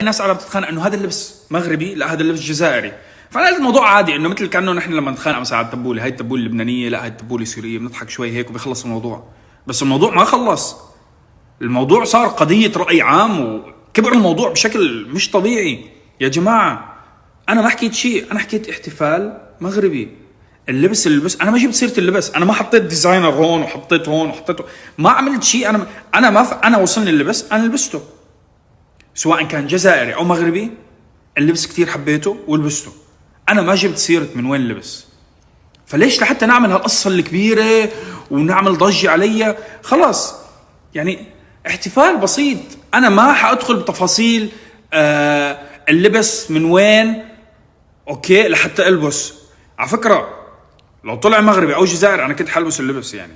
الناس عم بتتخانق انه هذا اللبس مغربي، لا هذا اللبس جزائري. فانا الموضوع عادي، انه مثل كانه نحن لما نتخانق مثلا على التبوله، هاي التبوله اللبنانيه، لا هاي التبوله السوريه، بنضحك شوي هيك وبيخلص الموضوع. بس الموضوع ما خلص، الموضوع صار قضيه راي عام وكبر الموضوع بشكل مش طبيعي. يا جماعه انا ما حكيت شيء، انا حكيت احتفال مغربي. اللبس انا ما جبت سيره اللبس، انا ما حطيت ديزاينر هون وحطيت هون وحطيت، ما عملت شيء. انا وصلني اللبس، انا لبسته سواء كان جزائري او مغربي. اللبس كتير حبيته ولبسته، انا ما جبت سيره من وين اللبس. فليش لحتى نعمل هالقصه الكبيره ونعمل ضجه عليا؟ خلاص يعني احتفال بسيط. انا ما حادخل بتفاصيل اللبس من وين، اوكي، لحتى البس. على فكره لو طلع مغربي او جزائري انا كنت حلبس اللبس، يعني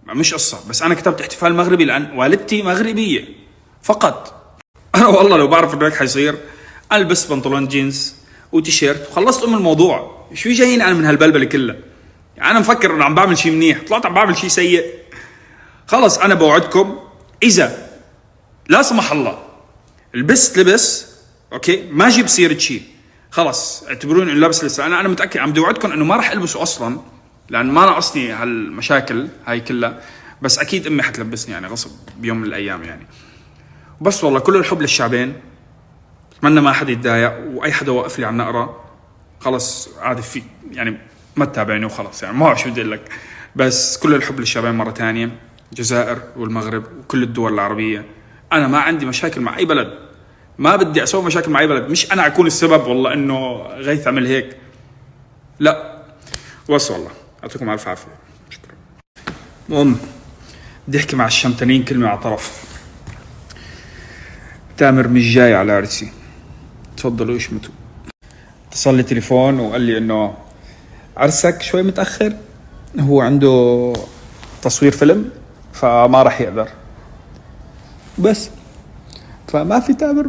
مش قصه. بس انا كتبت احتفال مغربي لان والدتي مغربيه فقط. انا والله لو بعرف انه هيك حيصير البس بنطلون جينز وتيشيرت وخلصت الموضوع. شو جايين انا من هالبلبله كلها؟ يعني انا مفكر انه عم بعمل شيء منيح، طلعت عم بعمل شيء سيء. خلص انا بوعدكم، اذا لا سمح الله لبست لبس، اوكي، ما جيب سيره شيء، خلص اعتبروني انه لابس لسه. انا متاكد، عم بدي اوعدكم انه ما راح البسه اصلا، لان ما ناقصني هالمشاكل هاي كلها. بس اكيد امي حتلبسني يعني غصب بيوم من الايام يعني. بس والله كل الحب للشعبين، اتمنى ما حد يتضايق، واي حدا واقف لي على النقره خلص عادي في يعني ما تتابعني وخلص، يعني ما بعرف شو بدي اقول لك. بس كل الحب للشعبين مره ثانيه، الجزائر والمغرب وكل الدول العربيه. انا ما عندي مشاكل مع اي بلد، ما بدي اسوي مشاكل مع اي بلد. مش انا اكون السبب والله انه غيث عمل هيك، لا. بس والله يعطيكم الف عافيه، شكرا. المهم بدي احكي مع الشمتانين كلمه على طرف. تامر مش جاي على عرسي، تفضلوا اشمتوا. اتصل لي تليفون وقال لي انه عرسك شوي متاخر، هو عنده تصوير فيلم فما راح يقدر. بس فما في تامر